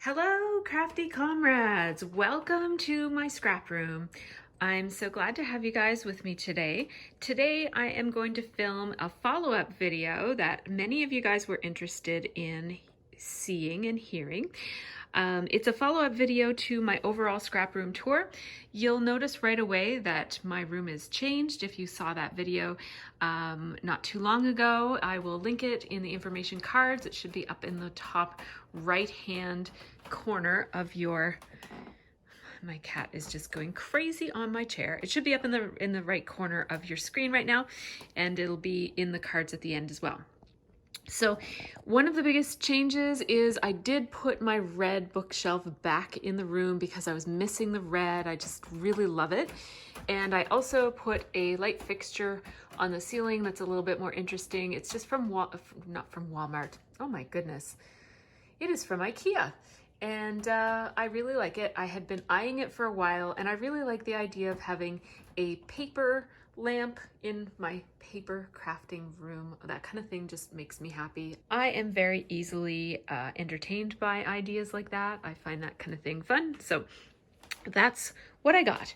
Hello, crafty comrades. Welcome to my scrap room. I'm so glad to have you guys with me today. Today I am going to film a follow-up video that many of you guys were interested in seeing and hearing. It's a follow-up video to my overall scrap room tour. You'll notice right away that my room is changed if you saw that video not too long ago. I will link it in the information cards. It should be up in the top right-hand corner of your... My cat is just going crazy on my chair. It should be up in the right corner of your screen right now, and it'll be in the cards at the end as well. So one of the biggest changes is I did put my red bookshelf back in the room because I was missing the red. I just really love it. And I also put a light fixture on the ceiling that's a little bit more interesting. It's just from, not from Walmart. Oh my goodness. It is from IKEA. And I really like it. I had been eyeing it for a while, and I really like the idea of having a paper lamp in my paper crafting room. That kind of thing just makes me happy. I am very easily entertained by ideas like that. I find that kind of thing fun. So that's what I got.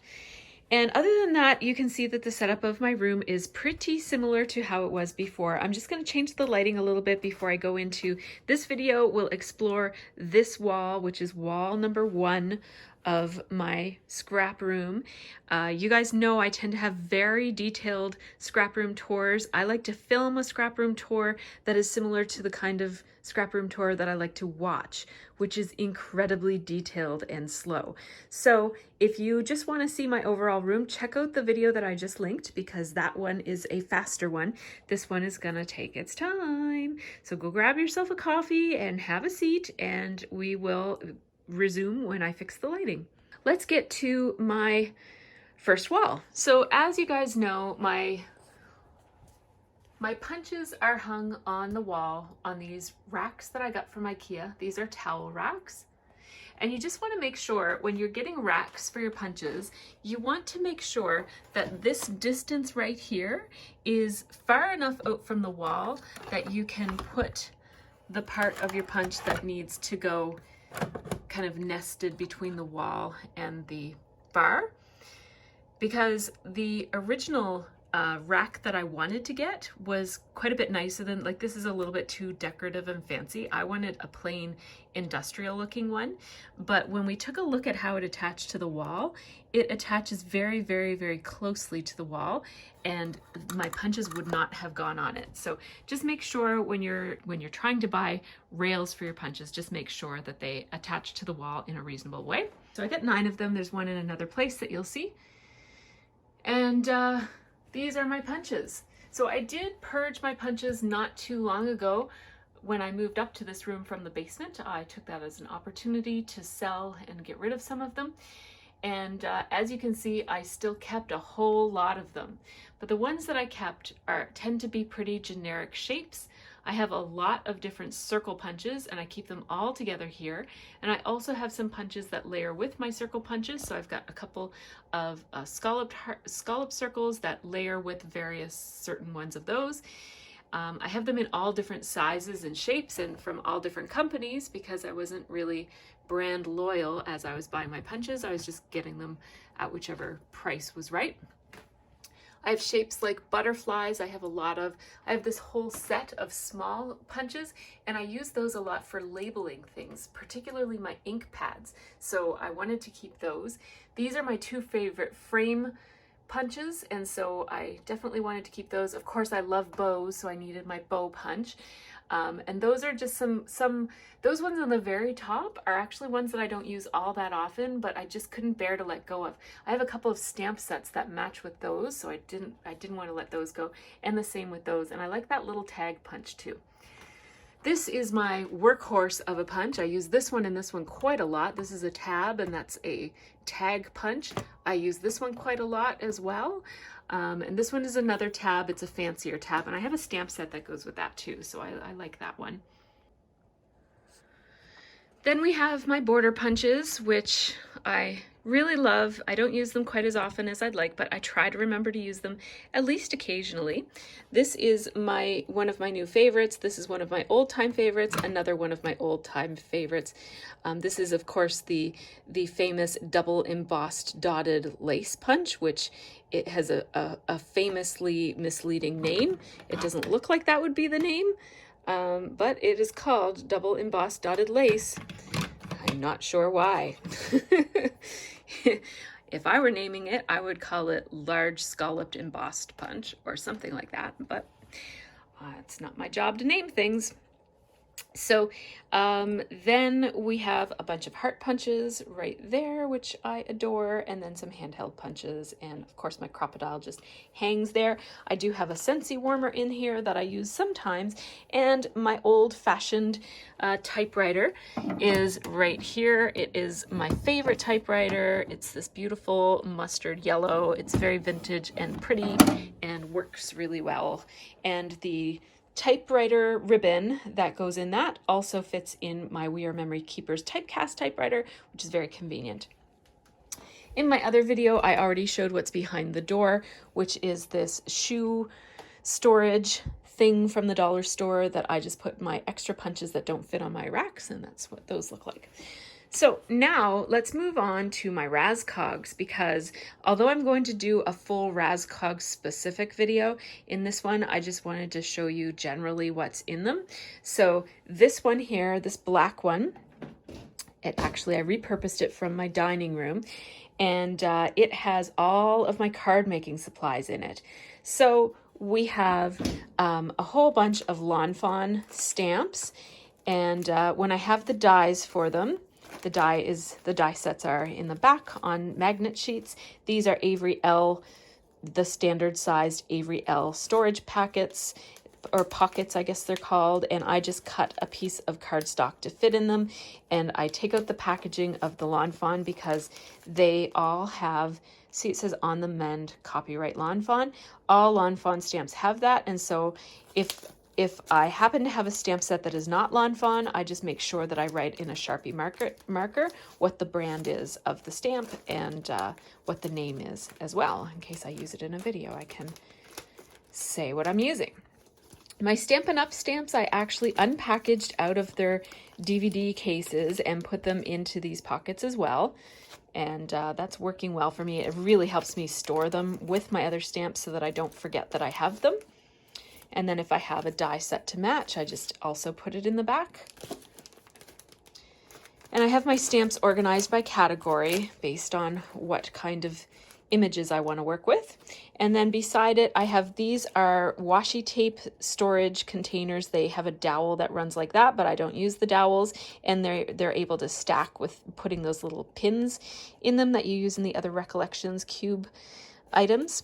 And other than that, you can see that the setup of my room is pretty similar to how it was before. I'm just going to change the lighting a little bit before I go into this video. We'll explore this wall, which is wall number 1 of my scrap room. You guys know I tend to have very detailed scrap room tours. I like to film a scrap room tour that is similar to the kind of scrap room tour that I like to watch, which is incredibly detailed and slow. So if you just want to see my overall room, check out the video that I just linked, because that one is a faster one. This one is gonna take its time. So go grab yourself a coffee and have a seat, and we will resume when I fix the lighting. Let's get to my first wall. So as you guys know, my punches are hung on the wall on these racks that I got from IKEA. These are towel racks. And you just want to make sure when you're getting racks for your punches, you want to make sure that this distance right here is far enough out from the wall that you can put the part of your punch that needs to go kind of nested between the wall and the bar, because the original rack that I wanted to get was quite a bit nicer than, like, this is a little bit too decorative and fancy. I wanted a plain industrial looking one, but when we took a look at how it attached to the wall, it attaches very, very, very closely to the wall, and my punches would not have gone on it. So just make sure when you're trying to buy rails for your punches, just make sure that they attach to the wall in a reasonable way. So I got 9 of them. There's one in another place that you'll see. And these are my punches. So I did purge my punches not too long ago when I moved up to this room from the basement. I took that as an opportunity to sell and get rid of some of them. And as you can see, I still kept a whole lot of them. But the ones that I kept tend to be pretty generic shapes. I have a lot of different circle punches, and I keep them all together here. And I also have some punches that layer with my circle punches. So I've got a couple of scallop circles that layer with various certain ones of those. I have them in all different sizes and shapes and from all different companies, because I wasn't really brand loyal as I was buying my punches. I was just getting them at whichever price was right. I have shapes like butterflies. I have this whole set of small punches, and I use those a lot for labeling things, particularly my ink pads. So I wanted to keep those. These are my 2 favorite frame punches, and so I definitely wanted to keep those. Of course, I love bows, so I needed my bow punch. And those are just those ones on the very top are actually ones that I don't use all that often, but I just couldn't bear to let go of. I have a couple of stamp sets that match with those, so I didn't want to let those go, and the same with those. And I like that little tag punch too. This is my workhorse of a punch. I use this one and this one quite a lot. This is a tab, and that's a tag punch. I use this one quite a lot as well. And this one is another tab. It's a fancier tab, and I have a stamp set that goes with that too, so I like that one. Then we have my border punches, which I Really love, I don't use them quite as often as I'd like, but I try to remember to use them at least occasionally. This is one of my new favorites. This is one of my old-time favorites, another one of my old-time favorites. This is, of course, the famous double embossed dotted lace punch, which it has a famously misleading name. It doesn't look like that would be the name, but it is called double embossed dotted lace. I'm not sure why. If I were naming it, I would call it large scalloped embossed punch or something like that, but it's not my job to name things. So then we have a bunch of heart punches right there, which I adore, and then some handheld punches, and of course my crocodile just hangs there. I do have a Scentsy warmer in here that I use sometimes, and my old-fashioned typewriter is right here. It is my favorite typewriter. It's this beautiful mustard yellow. It's very vintage and pretty and works really well, and the typewriter ribbon that goes in that also fits in my We Are Memory Keepers typecast typewriter, which is very convenient. In my other video, I already showed what's behind the door, which is this shoe storage thing from the dollar store that I just put my extra punches that don't fit on my racks, and that's what those look like. So now let's move on to my Raskogs, because although I'm going to do a full Raskog specific video, in this one I just wanted to show you generally what's in them. So this one here, this black one, I repurposed it from my dining room, and it has all of my card making supplies in it. So we have a whole bunch of Lawn Fawn stamps, and when I have the dies for them, the die sets are in the back on magnet sheets. These are Avery L, the standard sized Avery L storage packets, or pockets, I guess they're called, and I just cut a piece of cardstock to fit in them, and I take out the packaging of the Lawn Fawn because they all have, see it says on the mend copyright Lawn Fawn. All Lawn Fawn stamps have that, and so if I happen to have a stamp set that is not Lawn Fawn, I just make sure that I write in a Sharpie marker what the brand is of the stamp and what the name is as well. In case I use it in a video, I can say what I'm using. My Stampin' Up! Stamps I actually unpackaged out of their DVD cases and put them into these pockets as well. And that's working well for me. It really helps me store them with my other stamps so that I don't forget that I have them. And then if I have a die set to match, I just also put it in the back. And I have my stamps organized by category based on what kind of images I want to work with. And then beside it, I have, these are washi tape storage containers. They have a dowel that runs like that, but I don't use the dowels. And they're able to stack with putting those little pins in them that you use in the other Recollections cube items.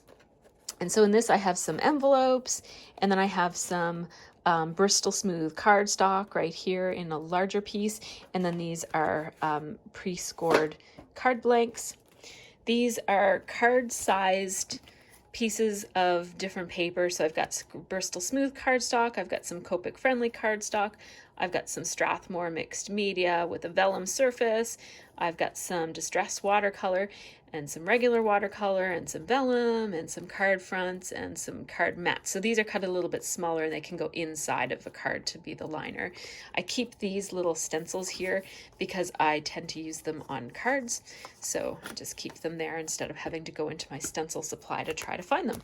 And so in this, I have some envelopes, and then I have some Bristol Smooth cardstock right here in a larger piece. And then these are pre-scored card blanks. These are card-sized pieces of different paper. So I've got Bristol Smooth cardstock, I've got some Copic Friendly cardstock, I've got some Strathmore mixed media with a vellum surface, I've got some Distress watercolor, and some regular watercolor, and some vellum, and some card fronts, and some card mats. So these are cut a little bit smaller, and they can go inside of a card to be the liner. I keep these little stencils here because I tend to use them on cards, so I just keep them there instead of having to go into my stencil supply to try to find them.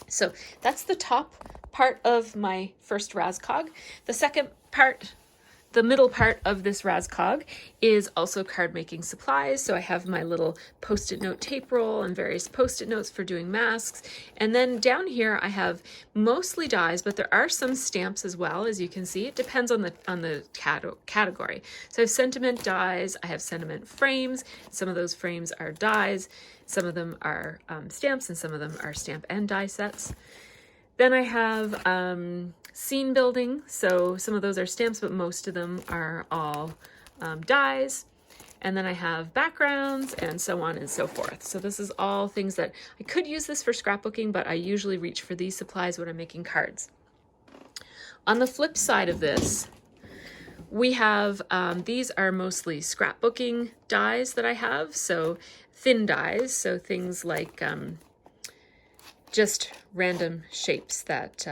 So that's the top part of my first Raskog. The second part, the middle part of this Raskog, is also card making supplies. So I have my little post-it note tape roll and various post-it notes for doing masks. And then down here I have mostly dies, but there are some stamps as well, as you can see. It depends on the category. So I have sentiment dies, I have sentiment frames. Some of those frames are dies, some of them are stamps, and some of them are stamp and die sets. Then I have scene building, so some of those are stamps, but most of them are all dies. And then I have backgrounds and so on and so forth. So this is all things that I could use this for scrapbooking, but I usually reach for these supplies when I'm making cards. On the flip side of this, We have, these are mostly scrapbooking dies that I have. So thin dies, so things like just random shapes that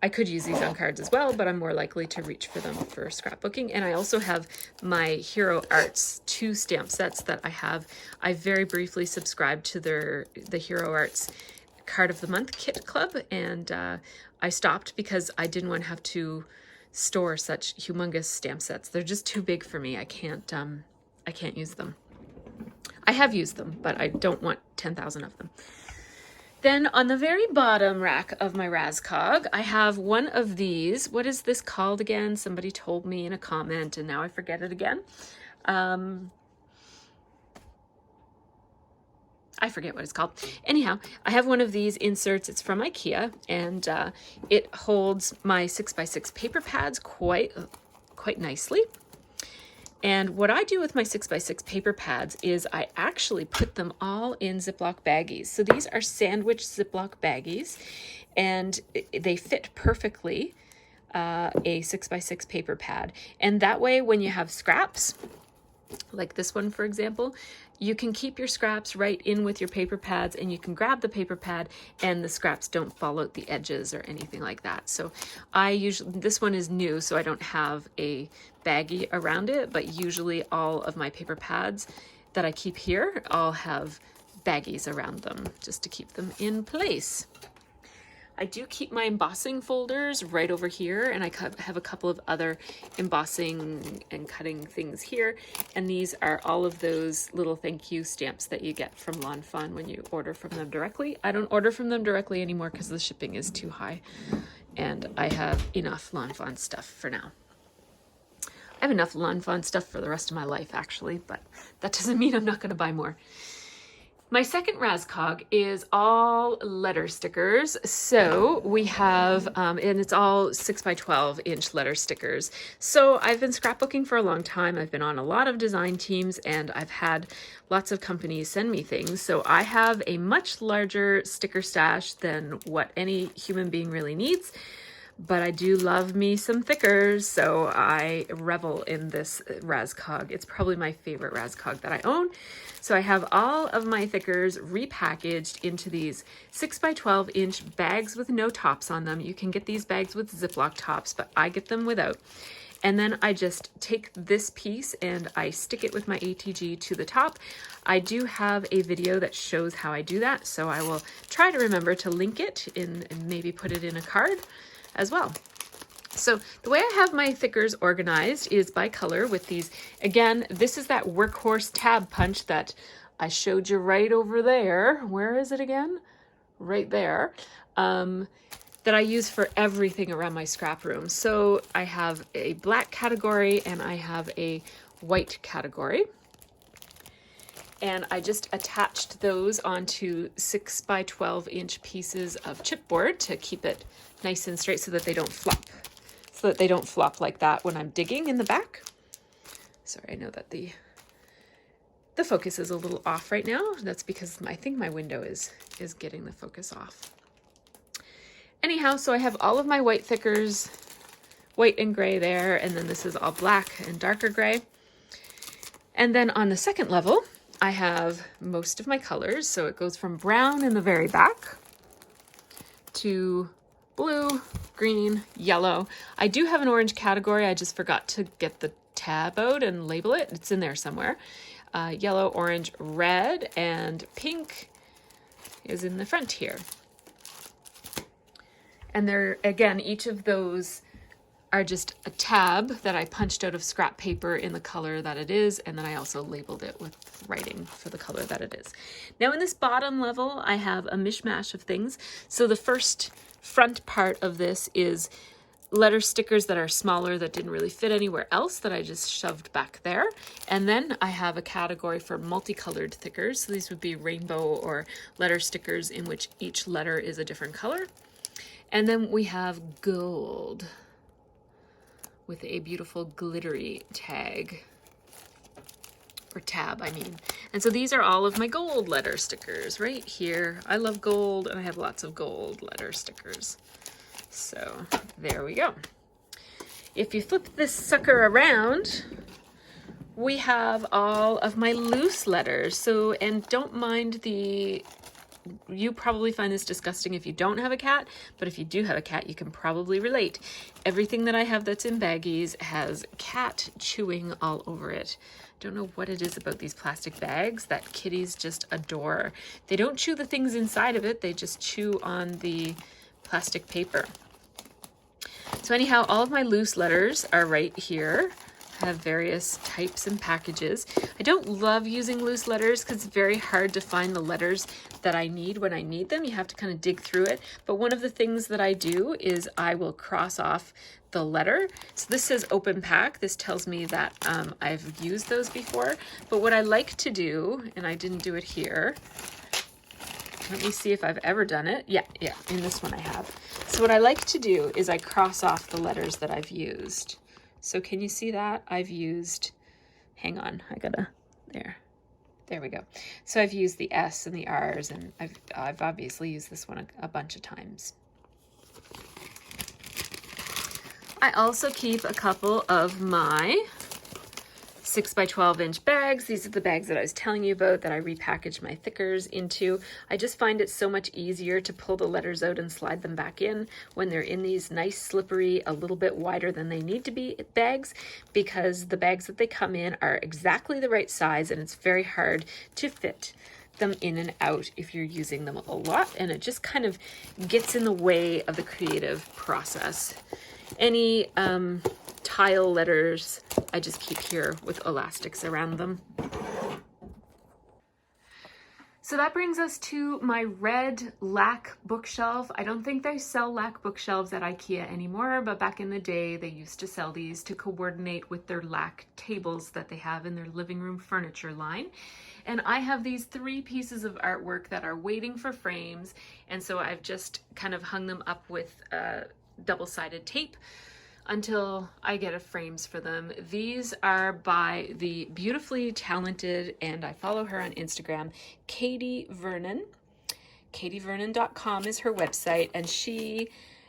I could use these on cards as well, but I'm more likely to reach for them for scrapbooking. And I also have my Hero Arts 2 stamp sets that I have. I very briefly subscribed to the Hero Arts Card of the Month Kit Club, and I stopped because I didn't want to have to store such humongous stamp sets. They're just too big for me. I can't use them. I have used them, but I don't want 10,000 of them. Then on the very bottom rack of my Raskog, I have one of these. What is this called again? Somebody told me in a comment and now I forget it again. I forget what it's called. Anyhow, I have one of these inserts. It's from IKEA, and it holds my 6x6 paper pads quite nicely. And what I do with my 6x6 paper pads is I actually put them all in Ziploc baggies. So these are sandwich Ziploc baggies, and they fit perfectly a 6x6 paper pad. And that way, when you have scraps, like this one, for example, you can keep your scraps right in with your paper pads, and you can grab the paper pad and the scraps don't fall out the edges or anything like that. So this one is new, so I don't have a baggie around it, but usually all of my paper pads that I keep here all have baggies around them just to keep them in place. I do keep my embossing folders right over here, and I have a couple of other embossing and cutting things here. And these are all of those little thank you stamps that you get from Lawn Fawn when you order from them directly. I don't order from them directly anymore because the shipping is too high, and I have enough Lawn Fawn stuff for now. I have enough Lawn Fawn stuff for the rest of my life, actually, but that doesn't mean I'm not going to buy more. My second Raskog is all letter stickers. So we have, and it's all 6x12 inch letter stickers. So I've been scrapbooking for a long time. I've been on a lot of design teams, and I've had lots of companies send me things. So I have a much larger sticker stash than what any human being really needs. But I do love me some thickers, so I revel in this Raskog. It's probably my favorite Raskog that I own. So I have all of my thickers repackaged into these 6x12 inch bags with no tops on them. You can get these bags with Ziploc tops, but I get them without. And then I just take this piece and I stick it with my ATG to the top. I do have a video that shows how I do that, so I will try to remember to link it in and maybe put it in a card as well. So the way I have my thickers organized is by color with these. Again, this is that workhorse tab punch that I showed you right over there. Where is it again? Right there. That I use for everything around my scrap room. So I have a black category and I have a white category. And I just attached those onto 6x12 inch pieces of chipboard to keep it nice and straight so that they don't flop. So that they don't flop like that when I'm digging in the back. Sorry, I know that the focus is a little off right now. That's because I think my window is getting the focus off. Anyhow, so I have all of my white thickers, white and gray there, and then this is all black and darker gray. And then on the second level, I have most of my colors. So it goes from brown in the very back to blue, green, yellow. I do have an orange category. I just forgot to get the tab out and label it. It's in there somewhere. Yellow, orange, red, and pink is in the front here. And there, again, each of those are just a tab that I punched out of scrap paper in the color that it is, and then I also labeled it with writing for the color that it is. Now in this bottom level, I have a mishmash of things. So the first front part of this is letter stickers that are smaller that didn't really fit anywhere else that I just shoved back there. And then I have a category for multicolored thickers. So these would be rainbow or letter stickers in which each letter is a different color. And then we have gold with a beautiful glittery tag, or tab, I mean. And so these are all of my gold letter stickers right here. I love gold, and I have lots of gold letter stickers. So there we go. if you flip this sucker around, we have all of my loose letters. So, and don't mind you probably find this disgusting if you don't have a cat, but if you do have a cat, you can probably relate. Everything that I have that's in baggies has cat chewing all over it. Don't know what it is about these plastic bags that kitties just adore. They don't chew the things inside of it, they just chew on the plastic paper. So anyhow, all of my loose letters are right here. I have various types and packages. I don't love using loose letters because it's very hard to find the letters that I need when I need them. You have to kind of dig through it. But one of the things that I do is I will cross off the letter. So this says open pack. This tells me that I've used those before. But what I like to do, and I didn't do it here, let me see if I've ever done it. Yeah, in this one I have. So what I like to do is I cross off the letters that I've used. So can you see that? I've used, hang on, there we go. So I've used the S and the R's, and I've obviously used this one a bunch of times. I also keep a couple of my 6 by 12 inch bags. These are the bags that I was telling you about that I repackaged my thickers into. I just find it so much easier to pull the letters out and slide them back in when they're in these nice slippery, a little bit wider than they need to be bags, because the bags that they come in are exactly the right size and it's very hard to fit them in and out if you're using them a lot, and it just kind of gets in the way of the creative process. Any tile letters I just keep here with elastics around them. So that brings us to my red lac bookshelf. I don't think they sell lac bookshelves at IKEA anymore, but back in the day they used to sell these to coordinate with their lac tables that they have in their living room furniture line. And I have these 3 pieces of artwork that are waiting for frames, and so I've just kind of hung them up with double-sided tape until I get frames for them. These are by the beautifully talented, and I follow her on Instagram, Katie Vernon. KatieVernon.com is her website, and she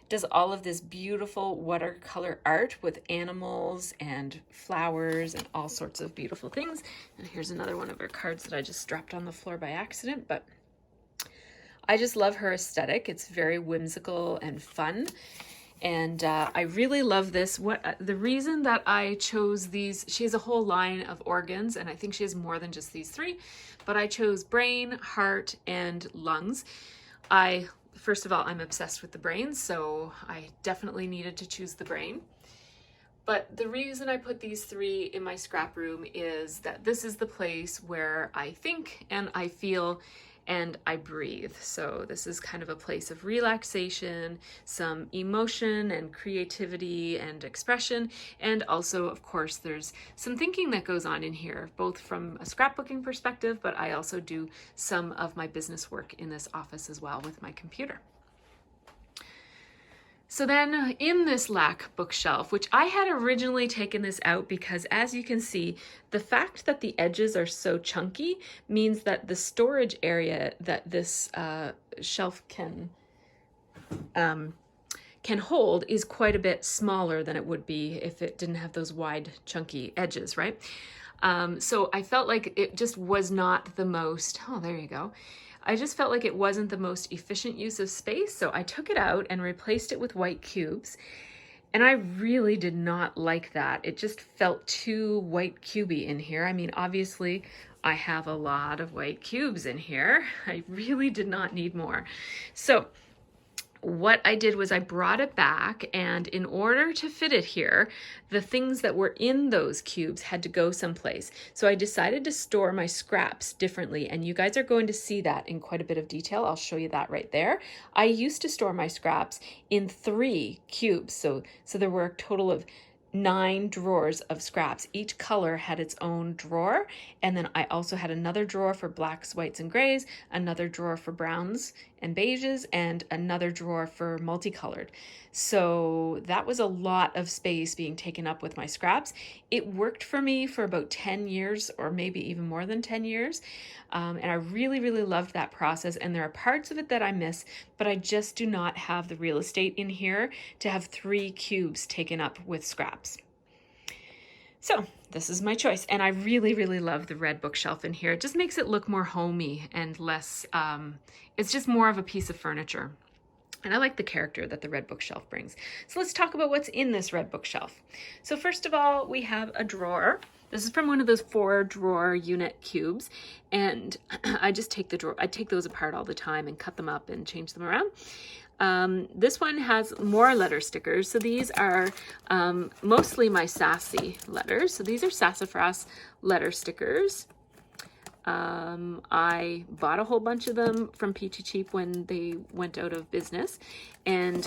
does all of this beautiful watercolor art with animals and flowers and all sorts of beautiful things. And here's another one of her cards that I just dropped on the floor by accident, but I just love her aesthetic. It's very whimsical and fun. And I really love this. The reason that I chose these, she has a whole line of organs, and I think she has more than just these 3, but I chose brain, heart, and lungs. First of all, I'm obsessed with the brain, so I definitely needed to choose the brain. But the reason I put these 3 in my scrap room is that this is the place where I think and I feel and I breathe. So this is kind of a place of relaxation, some emotion and creativity and expression. And also, of course, there's some thinking that goes on in here, both from a scrapbooking perspective, but I also do some of my business work in this office as well with my computer. So then in this lac bookshelf, which I had originally taken this out because, as you can see, the fact that the edges are so chunky means that the storage area that this shelf can hold is quite a bit smaller than it would be if it didn't have those wide, chunky edges, right? So I felt like it just was not the most, oh, there you go. I just felt like it wasn't the most efficient use of space, so I took it out and replaced it with white cubes. And I really did not like that. It just felt too white cubey in here. I mean, obviously, I have a lot of white cubes in here. I really did not need more. So what I did was I brought it back, and in order to fit it here, the things that were in those cubes had to go someplace. So I decided to store my scraps differently, and you guys are going to see that in quite a bit of detail. I'll show you that right there. I used to store my scraps in 3 cubes, so there were a total of 9 drawers of scraps. Each color had its own drawer, and then I also had another drawer for blacks, whites, and grays, another drawer for browns and beiges, and another drawer for multicolored. So that was a lot of space being taken up with my scraps. It worked for me for about 10 years, or maybe even more than 10 years. And I really, really loved that process. And there are parts of it that I miss, but I just do not have the real estate in here to have 3 cubes taken up with scraps. So this is my choice. And I really, really love the red bookshelf in here. It just makes it look more homey and less, it's just more of a piece of furniture. And I like the character that the red bookshelf brings. So let's talk about what's in this red bookshelf. So first of all, we have a drawer. This is from one of those 4-drawer unit cubes. And I just take the drawer, I take those apart all the time and cut them up and change them around. This one has more letter stickers. So these are mostly my sassy letters. So these are sassafras letter stickers. I bought a whole bunch of them from Peachy Cheap when they went out of business, and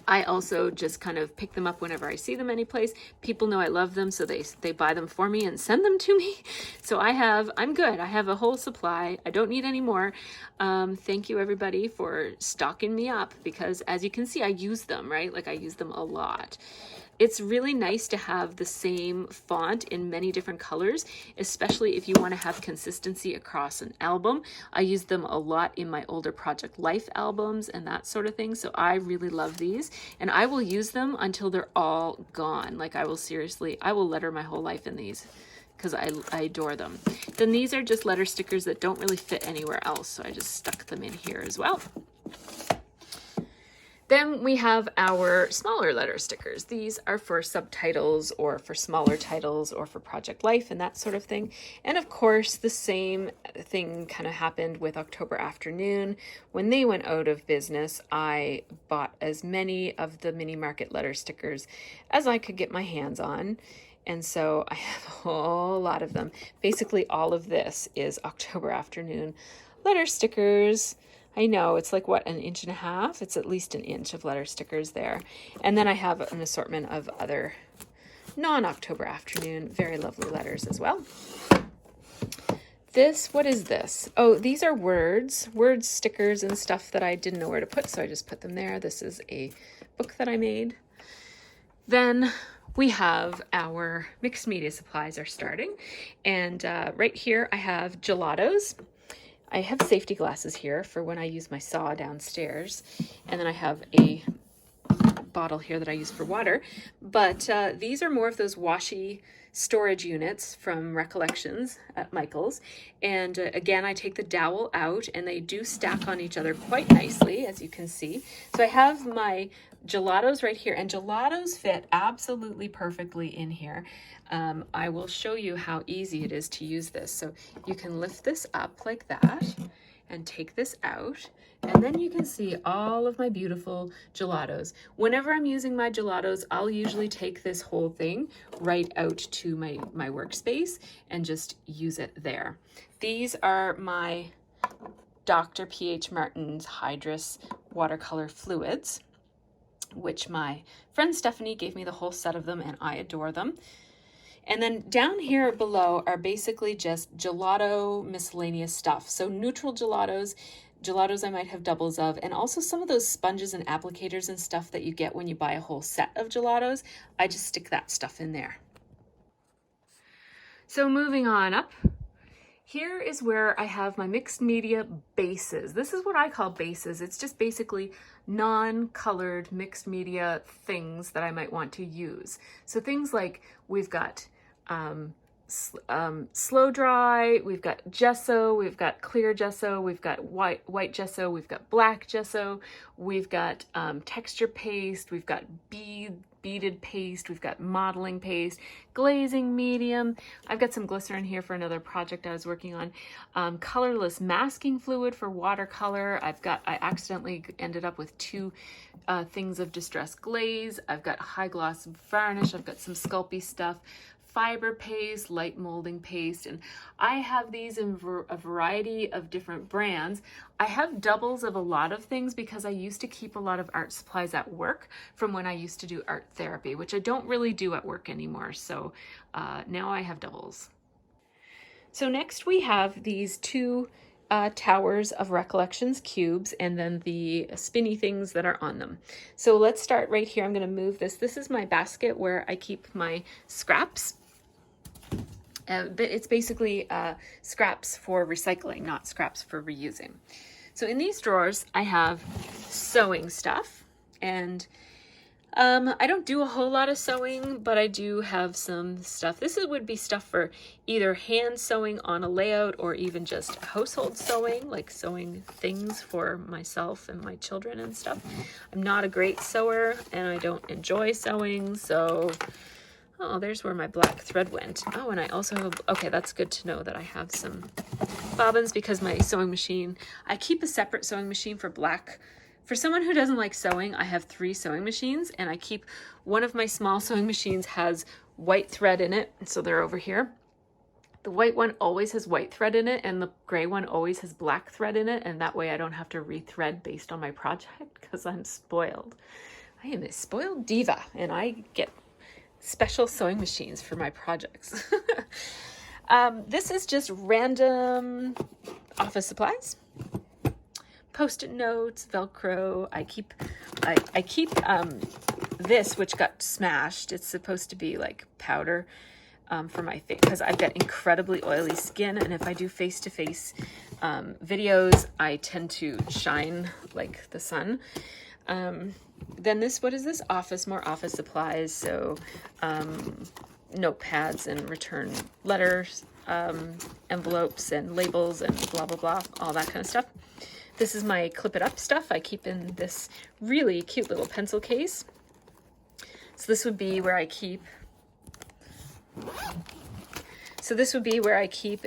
I also just kind of pick them up whenever I see them anyplace. People know I love them, so they buy them for me and send them to me. So I'm good. I have a whole supply. I don't need any more. Thank you everybody for stocking me up, because as you can see, I use them, right? Like I use them a lot. It's really nice to have the same font in many different colors, especially if you want to have consistency across an album. I use them a lot in my older Project Life albums and that sort of thing. So I really love these, and I will use them until they're all gone. Like I will letter my whole life in these because I adore them. Then these are just letter stickers that don't really fit anywhere else. So I just stuck them in here as well. Then we have our smaller letter stickers. These are for subtitles or for smaller titles or for Project Life and that sort of thing. And of course, the same thing kind of happened with October Afternoon. When they went out of business, I bought as many of the mini market letter stickers as I could get my hands on. And so I have a whole lot of them. Basically, all of this is October Afternoon letter stickers. I know, it's like, what, 1.5 inches? It's at least 1 inch of letter stickers there. And then I have an assortment of other non-October Afternoon, very lovely letters as well. What is this? Oh, these are word stickers and stuff that I didn't know where to put, so I just put them there. This is a book that I made. Then we have our mixed media supplies are starting. And right here I have gelatos. I have safety glasses here for when I use my saw downstairs. And then I have a bottle here that I use for water. But these are more of those washy storage units from Recollections at Michael's. And again, I take the dowel out and they do stack on each other quite nicely, as you can see. So I have my gelatos right here, and gelatos fit absolutely perfectly in here. I will show you how easy it is to use this. So you can lift this up like that and take this out, and then you can see all of my beautiful gelatos. Whenever I'm using my gelatos, I'll usually take this whole thing right out to my workspace and just use it there. These are my Dr. P.H. Martin's Hydrus watercolor fluids, which my friend Stephanie gave me the whole set of them, and I adore them. And then down here below are basically just gelato miscellaneous stuff. So neutral gelatos I might have doubles of, and also some of those sponges and applicators and stuff that you get when you buy a whole set of gelatos. I just stick that stuff in there. So moving on up, here is where I have my mixed media bases. This is what I call bases. It's just basically non-colored mixed media things that I might want to use. So things like we've got slow dry, we've got gesso, we've got clear gesso, we've got white gesso, we've got black gesso, we've got texture paste, we've got beaded paste, we've got modeling paste, glazing medium. I've got some glycerin here for another project I was working on. Colorless masking fluid for watercolor. I accidentally ended up with 2 things of distress glaze. I've got high gloss varnish. I've got some Sculpey stuff, fiber paste, light molding paste, and I have these in a variety of different brands. I have doubles of a lot of things because I used to keep a lot of art supplies at work from when I used to do art therapy, which I don't really do at work anymore. So now I have doubles. So next we have these 2 towers of Recollections cubes and then the spinny things that are on them. So let's start right here. I'm going to move this. This is my basket where I keep my scraps. It's basically scraps for recycling, not scraps for reusing. So in these drawers, I have sewing stuff, and I don't do a whole lot of sewing, but I do have some stuff. Would be stuff for either hand sewing on a layout or even just household sewing, like sewing things for myself and my children and stuff. I'm not a great sewer and I don't enjoy sewing, so oh, there's where my black thread went. Oh, and I also have, okay, that's good to know that I have some bobbins because my sewing machine, I keep a separate sewing machine for black. For someone who doesn't like sewing, I have 3 sewing machines, and I keep one of my small sewing machines has white thread in it, so they're over here. The white one always has white thread in it, and the gray one always has black thread in it, and that way I don't have to rethread based on my project because I'm spoiled. I am a spoiled diva, and I get special sewing machines for my projects. This is just random office supplies. Post-it notes, Velcro. I keep this, which got smashed. It's supposed to be like powder for my face because I've got incredibly oily skin, and if I do face-to-face videos, I tend to shine like the sun. Then this, what is this? More office supplies. So notepads and return letters, envelopes and labels and blah, blah, blah, all that kind of stuff. This is my clip it up stuff. I keep in this really cute little pencil case. So this would be where I keep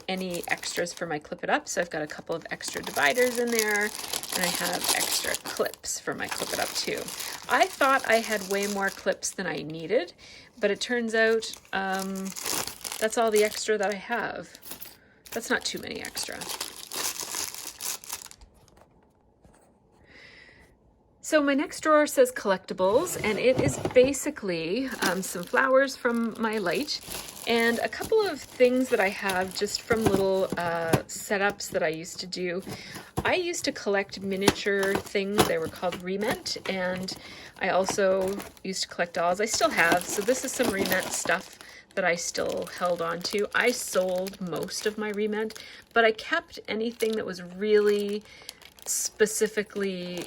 any extras for my clip it up. So I've got a couple of extra dividers in there, and I have extra clips for my clip it up too. I thought I had way more clips than I needed, but it turns out that's all the extra that I have. That's not too many extra. So my next drawer says collectibles, and it is basically some flowers from my light and a couple of things that I have just from little setups that I used to do. I used to collect miniature things. They were called Rement, and I also used to collect dolls. I still have, so this is some Rement stuff that I still held on to. I sold most of my Rement, but I kept anything that was really specifically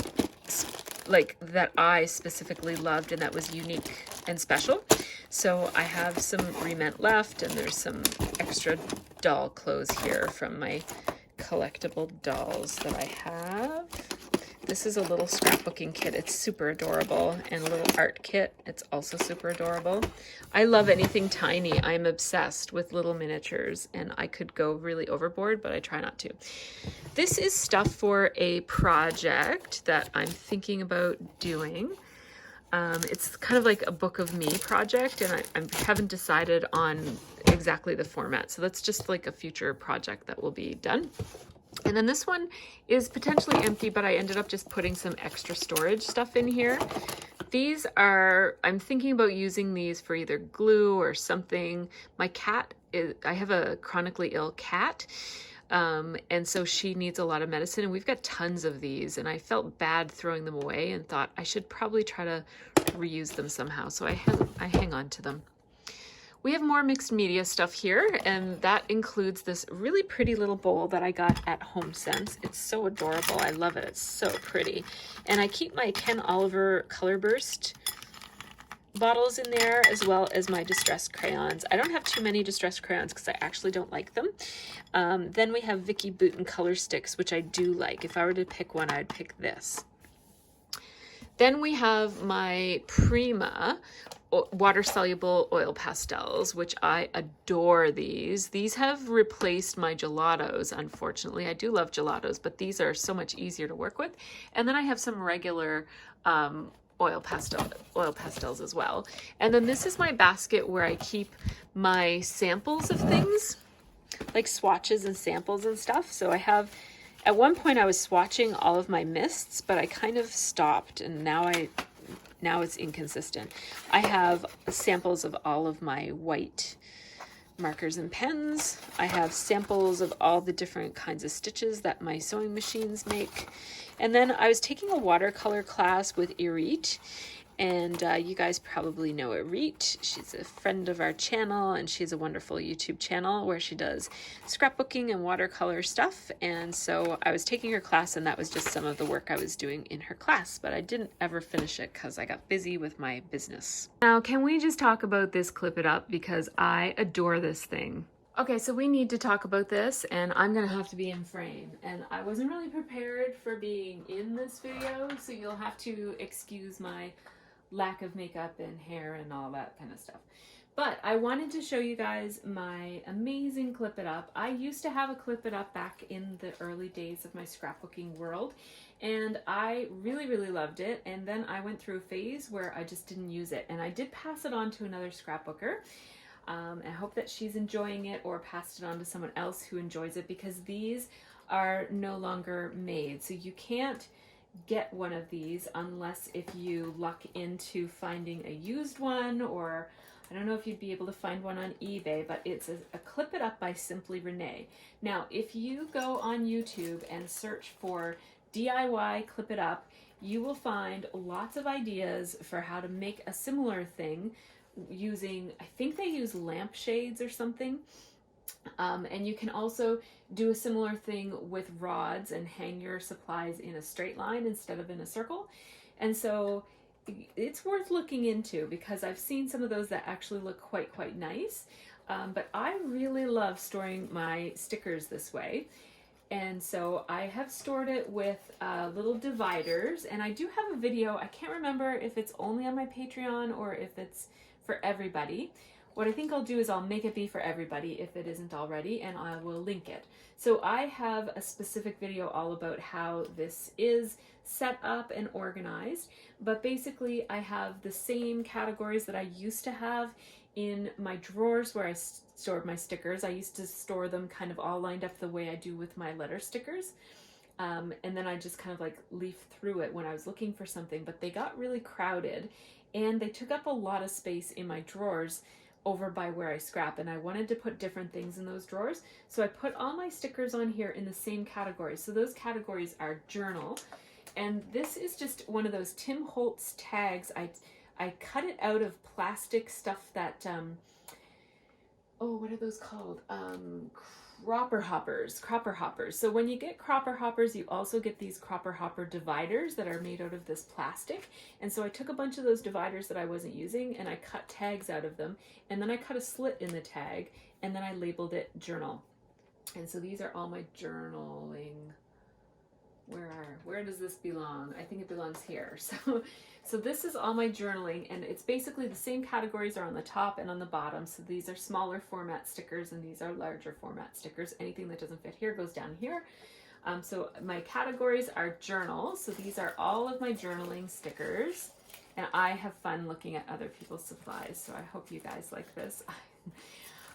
like that I specifically loved and that was unique and special. So I have some Rement left, and there's some extra doll clothes here from my collectible dolls that I have. This is a little scrapbooking kit. It's super adorable, and a little art kit. It's also super adorable. I love anything tiny. I'm obsessed with little miniatures, and I could go really overboard, but I try not to. This is stuff for a project that I'm thinking about doing. It's kind of like a book of me project, and I haven't decided on exactly the format. So that's just like a future project that will be done. And then this one is potentially empty, but I ended up just putting some extra storage stuff in here. These are, I'm thinking about using these for either glue or something. My cat I have a chronically ill cat. And so she needs a lot of medicine, and we've got tons of these, and I felt bad throwing them away and thought I should probably try to reuse them somehow. So I hang on to them. We have more mixed media stuff here, and that includes this really pretty little bowl that I got at HomeSense. It's so adorable. I love it. It's so pretty. And I keep my Ken Oliver Color Burst bottles in there, as well as my distressed crayons. I don't have too many distressed crayons because I actually don't like them. Then we have Vicky Bouton color sticks, which I do like. If I were to pick one, I'd pick this. Then we have my Prima water-soluble oil pastels, which I adore these. These have replaced my gelatos, unfortunately. I do love gelatos, but these are so much easier to work with. And then I have some regular oil pastels as well. And then this is my basket where I keep my samples of things, like swatches and samples and stuff. So I have, at one point I was swatching all of my mists, but I kind of stopped, and now it's inconsistent. I have samples of all of my white markers and pens. I have samples of all the different kinds of stitches that my sewing machines make. And then I was taking a watercolor class with Irit, and you guys probably know Irit. She's a friend of our channel, and she has a wonderful YouTube channel where she does scrapbooking and watercolor stuff. And so I was taking her class, and that was just some of the work I was doing in her class, but I didn't ever finish it because I got busy with my business. Now, can we just talk about this Clip It Up, because I adore this thing. Okay, so we need to talk about this, and I'm gonna have to be in frame, and I wasn't really prepared for being in this video, so you'll have to excuse my lack of makeup and hair and all that kind of stuff. But I wanted to show you guys my amazing Clip It Up. I used to have a Clip It Up back in the early days of my scrapbooking world, and I really, really loved it. And then I went through a phase where I just didn't use it, and I did pass it on to another scrapbooker. I hope that she's enjoying it, or passed it on to someone else who enjoys it, because these are no longer made. So you can't get one of these unless if you luck into finding a used one, or I don't know if you'd be able to find one on eBay, but it's a Clip It Up by Simply Renee. Now, if you go on YouTube and search for DIY Clip It Up, you will find lots of ideas for how to make a similar thing using, I think they use lampshades or something. And you can also do a similar thing with rods and hang your supplies in a straight line instead of in a circle. And so it's worth looking into, because I've seen some of those that actually look quite nice. But I really love storing my stickers this way. And so I have stored it with little dividers, and I do have a video. I can't remember if it's only on my Patreon or if it's for everybody. What I think I'll do is I'll make it be for everybody if it isn't already, and I will link it. So I have a specific video all about how this is set up and organized, but basically I have the same categories that I used to have in my drawers where I stored my stickers. I used to store them kind of all lined up the way I do with my letter stickers. And then I just kind of like leaf through it when I was looking for something, but they got really crowded and they took up a lot of space in my drawers over by where I scrap, and I wanted to put different things in those drawers. So I put all my stickers on here in the same categories. So those categories are journal, and this is just one of those Tim Holtz tags. I cut it out of plastic stuff that, oh, what are those called? Cropper hoppers. So when you get cropper hoppers, you also get these cropper hopper dividers that are made out of this plastic. And so I took a bunch of those dividers that I wasn't using, and I cut tags out of them, and then I cut a slit in the tag, and then I labeled it journal. And so these are all my journaling. Where does this belong? I think it belongs here. So this is all my journaling, and it's basically the same categories are on the top and on the bottom. So these are smaller format stickers, and these are larger format stickers. Anything that doesn't fit here goes down here. So my categories are journal. So these are all of my journaling stickers, and I have fun looking at other people's supplies. So I hope you guys like this.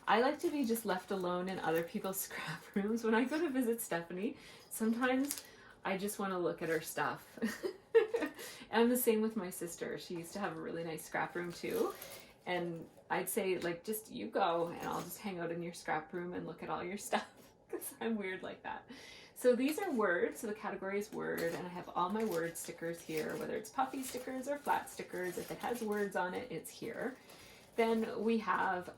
I like to be just left alone in other people's scrap rooms. When I go to visit Stephanie, sometimes I just want to look at her stuff. And I'm the same with my sister. She used to have a really nice scrap room too. And I'd say, like, just you go, and I'll just hang out in your scrap room and look at all your stuff, because I'm weird like that. So these are words. So the category is word, and I have all my word stickers here, whether it's puffy stickers or flat stickers. If it has words on it, it's here. Then we have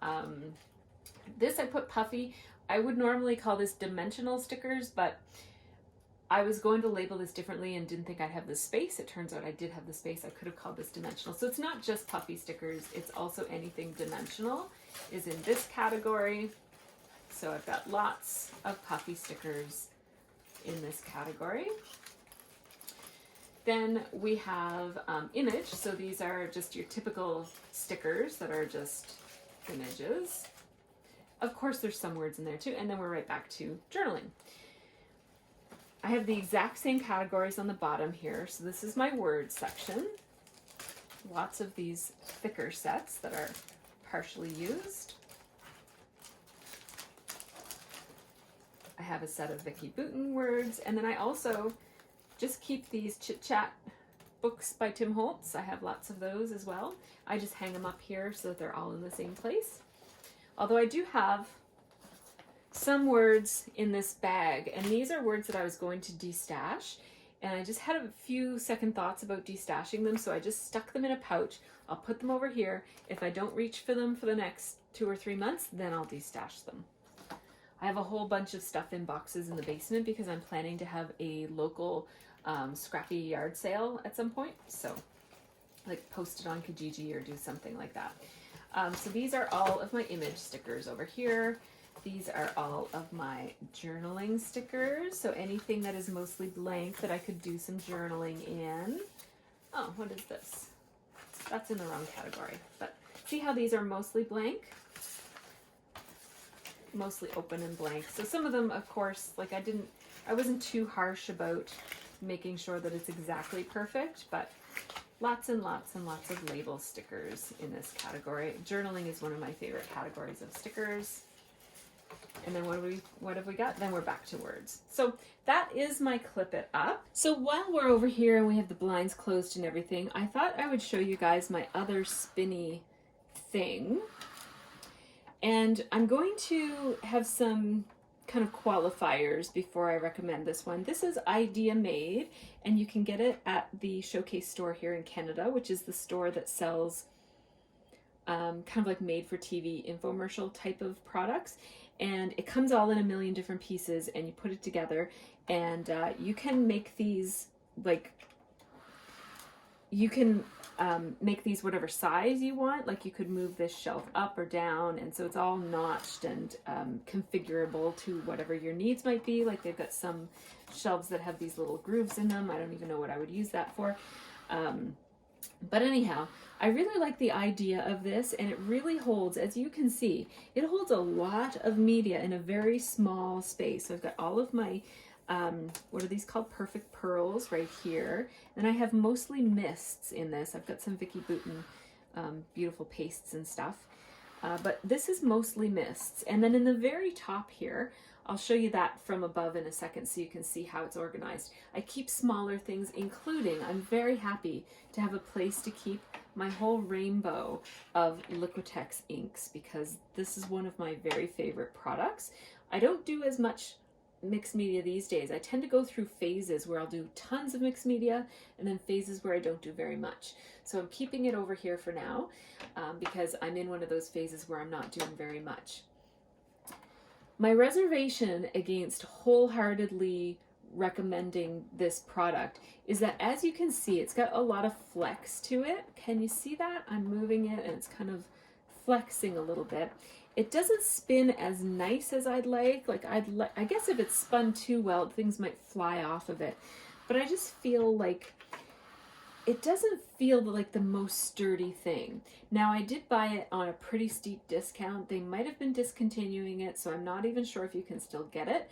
this. I put puffy. I would normally call this dimensional stickers, but I was going to label this differently and didn't think I'd have the space. It turns out I did have the space. I could have called this dimensional. So it's not just puffy stickers, it's also anything dimensional is in this category. So I've got lots of puffy stickers in this category. Then we have image. So these are just your typical stickers that are just images. Of course, there's some words in there too. And then we're right back to journaling. I have the exact same categories on the bottom here. So this is my word section. Lots of these thicker sets that are partially used. I have a set of Vicky Boutin words, and then I also just keep these chit chat books by Tim Holtz. I have lots of those as well. I just hang them up here so that they're all in the same place. Although I do have some words in this bag, and these are words that I was going to destash, and I just had a few second thoughts about destashing them, so I just stuck them in a pouch. I'll put them over here. If I don't reach for them for the next 2 or 3 months, then I'll destash them. I have a whole bunch of stuff in boxes in the basement because I'm planning to have a local scrappy yard sale at some point, so like post it on Kijiji or do something like that. So these are all of my image stickers over here. These are all of my journaling stickers. So anything that is mostly blank that I could do some journaling in. Oh, what is this? That's in the wrong category. But see how these are mostly blank? Mostly open and blank. So some of them, of course, like I wasn't too harsh about making sure that it's exactly perfect, but lots and lots and lots of label stickers in this category. Journaling is one of my favorite categories of stickers. And then what have we got? Then we're back to words. So that is my clip it up. So while we're over here and we have the blinds closed and everything, I thought I would show you guys my other spinny thing. And I'm going to have some kind of qualifiers before I recommend this one. This is Idea Made, and you can get it at the Showcase store here in Canada, which is the store that sells kind of like made for TV infomercial type of products. And it comes all in a million different pieces, and you put it together, and you can make these like, you can make these whatever size you want. Like you could move this shelf up or down, and so it's all notched and configurable to whatever your needs might be. Like they've got some shelves that have these little grooves in them. I don't even know what I would use that for. But anyhow, I really like the idea of this, and it really holds, as you can see, it holds a lot of media in a very small space. So I've got all of my, what are these called? Perfect Pearls right here. And I have mostly mists in this. I've got some Vicky Bouton beautiful pastes and stuff. But this is mostly mists. And then in the very top here, I'll show you that from above in a second so you can see how it's organized. I keep smaller things, including, I'm very happy to have a place to keep my whole rainbow of Liquitex inks, because this is one of my very favorite products. I don't do as much mixed media these days. I tend to go through phases where I'll do tons of mixed media and then phases where I don't do very much. So I'm keeping it over here for now because I'm in one of those phases where I'm not doing very much. My reservation against wholeheartedly recommending this product is that, as you can see, it's got a lot of flex to it. Can you see that? I'm moving it and it's kind of flexing a little bit. It doesn't spin as nice as I'd like. I guess if it's spun too well, things might fly off of it. But I just feel like it doesn't feel like the most sturdy thing. Now, I did buy it on a pretty steep discount. They might have been discontinuing it, so I'm not even sure if you can still get it.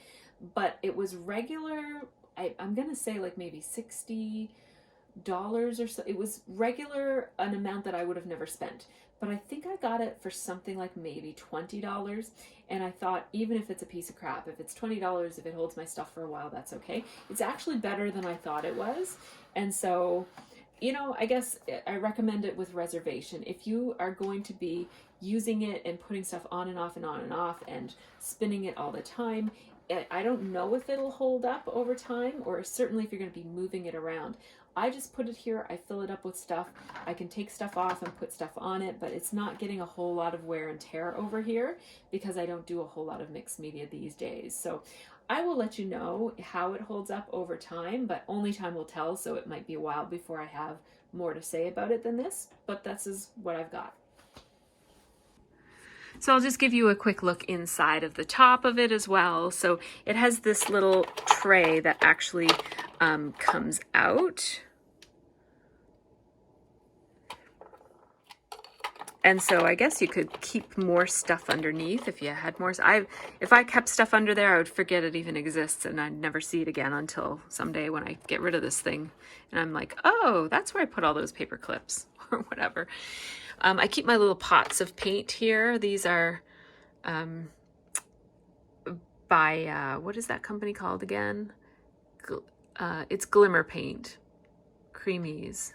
But it was regular, I'm going to say like maybe $60 or so. It was regular, an amount that I would have never spent. But I think I got it for something like maybe $20. And I thought, even if it's a piece of crap, if it's $20, if it holds my stuff for a while, that's okay. It's actually better than I thought it was. And so, you know, I guess I recommend it with reservation. If you are going to be using it and putting stuff on and off and on and off and spinning it all the time, I don't know if it'll hold up over time, or certainly if you're going to be moving it around. I just put it here, I fill it up with stuff. I can take stuff off and put stuff on it, but it's not getting a whole lot of wear and tear over here because I don't do a whole lot of mixed media these days. So I will let you know how it holds up over time, but only time will tell, so it might be a while before I have more to say about it than this, but this is what I've got. So I'll just give you a quick look inside of the top of it as well. So it has this little tray that actually comes out. And so I guess you could keep more stuff underneath if you had more. If I kept stuff under there, I would forget it even exists and I'd never see it again until someday when I get rid of this thing. And I'm like, oh, that's where I put all those paper clips or whatever. I keep my little pots of paint here. These are by, what is that company called again? It's Glimmer Paint. Creamies.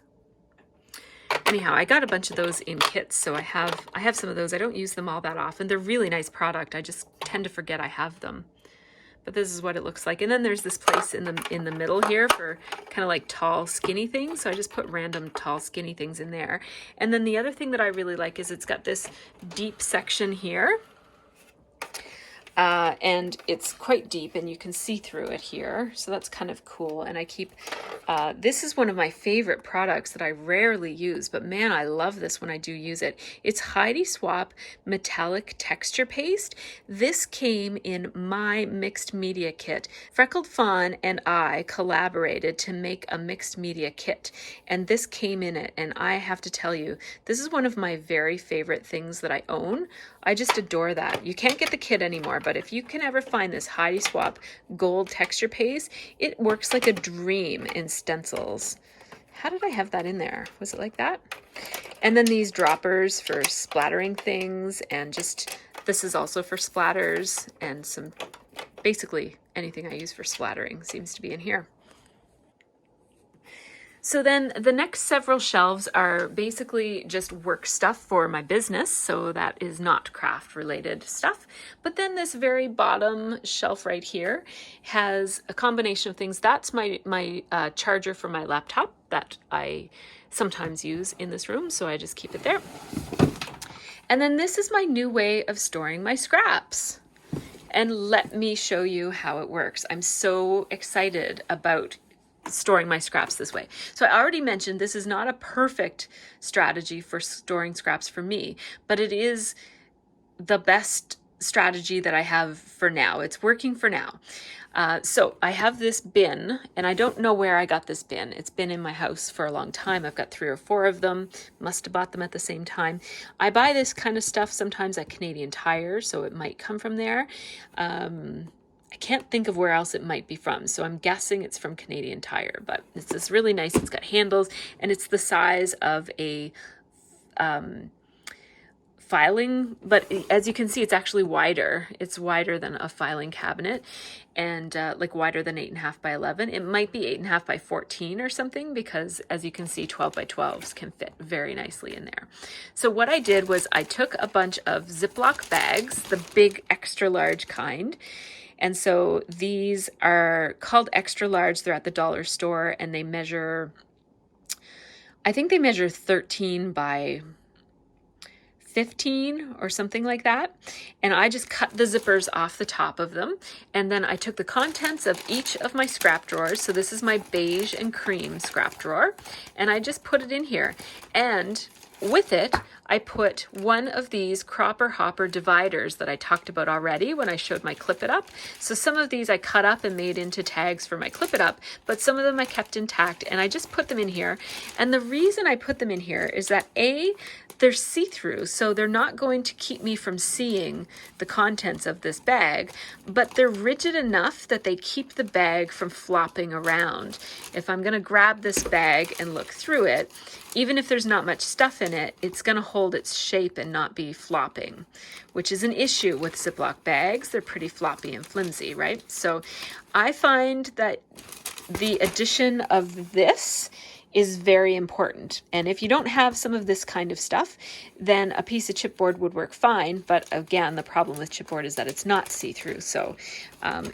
anyhow, I got a bunch of those in kits, so I have some of those. I don't use them all that often. They're really nice product. I just tend to forget I have them. But this is what it looks like. And then there's this place in the middle here for kind of like tall, skinny things. So I just put random tall, skinny things in there. And then the other thing that I really like is it's got this deep section here. And it's quite deep and you can see through it here. So that's kind of cool. And I keep, this is one of my favorite products that I rarely use, but man, I love this when I do use it. It's Heidi Swapp Metallic Texture Paste. This came in my mixed media kit. Freckled Fawn and I collaborated to make a mixed media kit, and this came in it. And I have to tell you, this is one of my very favorite things that I own. I just adore that. You can't get the kit anymore, but if you can ever find this Heidi Swapp gold texture paste, it works like a dream in stencils. How did I have that in there? Was it like that? And then these droppers for splattering things, and just, this is also for splatters, and some, basically anything I use for splattering seems to be in here. So then the next several shelves are basically just work stuff for my business. So that is not craft related stuff. But then this very bottom shelf right here has a combination of things. That's my charger for my laptop that I sometimes use in this room. So I just keep it there. And then this is my new way of storing my scraps. And let me show you how it works. I'm so excited about storing my scraps this way. So I already mentioned this is not a perfect strategy for storing scraps for me, but it is the best strategy that I have for now. It's working for now. So I have this bin, and I don't know where I got this bin. It's been in my house for a long time. I've got 3 or 4 of them. Must have bought them at the same time. I buy this kind of stuff sometimes at Canadian Tire, so it might come from there. I can't think of where else it might be from, so I'm guessing it's from Canadian Tire, but it's this really nice, it's got handles, and it's the size of a filing, but as you can see, it's actually wider. It's wider than a filing cabinet, and like wider than 8.5 by 11. It might be 8.5 by 14 or something, because as you can see, 12 by 12s can fit very nicely in there. So what I did was I took a bunch of Ziploc bags, the big extra large kind. And so these are called extra large. They're at the dollar store, and they measure, I think they measure 13 by 15 or something like that. And I just cut the zippers off the top of them. And then I took the contents of each of my scrap drawers. So this is my beige and cream scrap drawer. And I just put it in here. And with it, I put one of these cropper hopper dividers that I talked about already when I showed my Clip It Up. So some of these I cut up and made into tags for my Clip It Up, but some of them I kept intact, and I just put them in here. And the reason I put them in here is that A, they're see-through, so they're not going to keep me from seeing the contents of this bag, but they're rigid enough that they keep the bag from flopping around. If I'm going to grab this bag and look through it, even if there's not much stuff in it, it's going to hold its shape and not be flopping, which is an issue with Ziploc bags. They're pretty floppy and flimsy, right? So I find that the addition of this is very important. And if you don't have some of this kind of stuff, then a piece of chipboard would work fine. But again, the problem with chipboard is that it's not see-through. So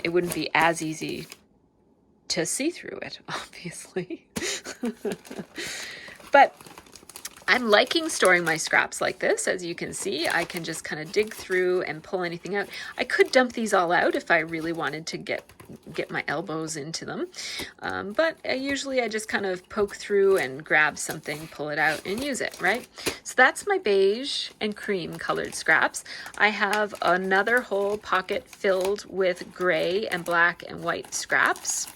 it wouldn't be as easy to see through it, obviously. But I'm liking storing my scraps like this. As you can see, I can just kind of dig through and pull anything out. I could dump these all out if I really wanted to get my elbows into them. But usually I just kind of poke through and grab something, pull it out and use it, right? So that's my beige and cream colored scraps. I have another whole pocket filled with gray and black and white scraps.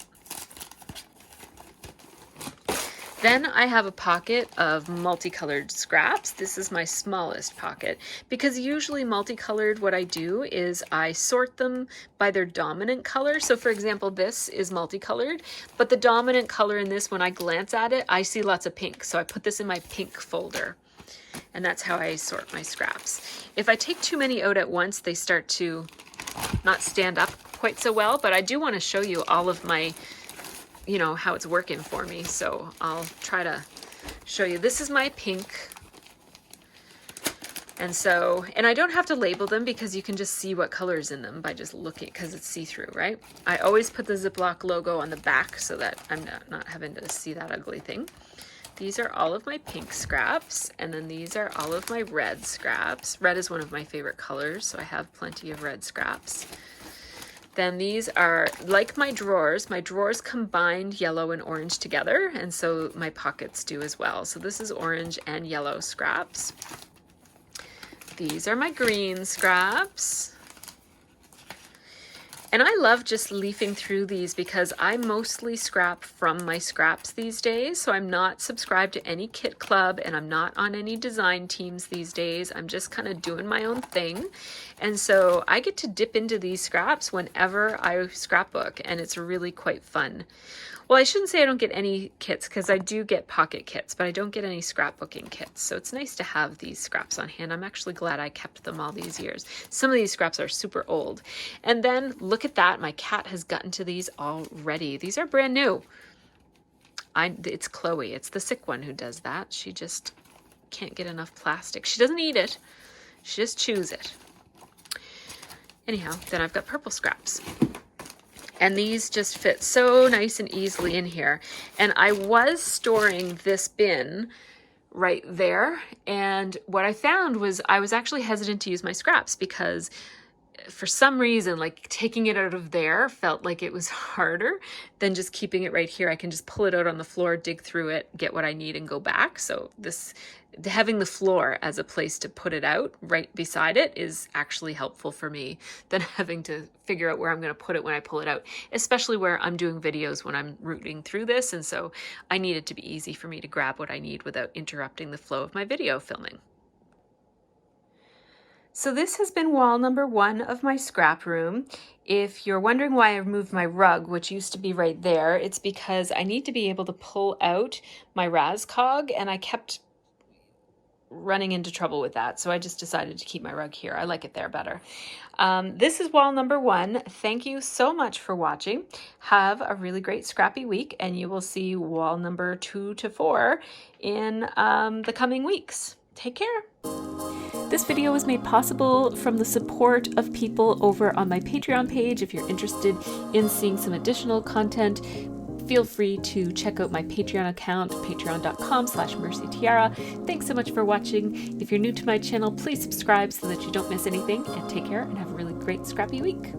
Then I have a pocket of multicolored scraps. This is my smallest pocket, because usually multicolored, what I do is I sort them by their dominant color. So for example, this is multicolored, but the dominant color in this, when I glance at it, I see lots of pink. So I put this in my pink folder, and that's how I sort my scraps. If I take too many out at once, they start to not stand up quite so well, but I do want to show you all of my, you know, how it's working for me. So I'll try to show you. This is my pink. And so, and I don't have to label them because you can just see what color's in them by just looking, because it's see-through, right? I always put the Ziploc logo on the back so that I'm not having to see that ugly thing. These are all of my pink scraps, and then these are all of my red scraps. Red is one of my favorite colors, so I have plenty of red scraps. Then these are, like my drawers combined yellow and orange together, and so my pockets do as well. So this is orange and yellow scraps. These are my green scraps. And I love just leafing through these because I mostly scrap from my scraps these days. So I'm not subscribed to any kit club and I'm not on any design teams these days. I'm just kind of doing my own thing. And so I get to dip into these scraps whenever I scrapbook, and it's really quite fun. Well, I shouldn't say I don't get any kits, because I do get pocket kits, but I don't get any scrapbooking kits. So it's nice to have these scraps on hand. I'm actually glad I kept them all these years. Some of these scraps are super old. And then look at that. My cat has gotten to these already. These are brand new. It's Chloe. It's the sick one who does that. She just can't get enough plastic. She doesn't eat it. She just chews it. Anyhow, then I've got purple scraps. And these just fit so nice and easily in here. And I was storing this bin right there. And what I found was I was actually hesitant to use my scraps because for some reason, like taking it out of there felt like it was harder than just keeping it right here. I can just pull it out on the floor, dig through it, get what I need and go back. So having the floor as a place to put it out right beside it is actually helpful for me than having to figure out where I'm going to put it when I pull it out, especially where I'm doing videos when I'm rooting through this. And so I need it to be easy for me to grab what I need without interrupting the flow of my video filming. So this has been wall number 1 of my scrap room. If you're wondering why I removed my rug, which used to be right there, it's because I need to be able to pull out my Raskog, and I kept running into trouble with that. So I just decided to keep my rug here. I like it there better. This is wall number 1. Thank you so much for watching. Have a really great scrappy week, and you will see wall number 2 to 4 in the coming weeks. Take care. This video was made possible from the support of people over on my Patreon page. If you're interested in seeing some additional content, feel free to check out my Patreon account, patreon.com/MercyTiara. Thanks so much for watching. If you're new to my channel, please subscribe so that you don't miss anything, and take care and have a really great scrappy week.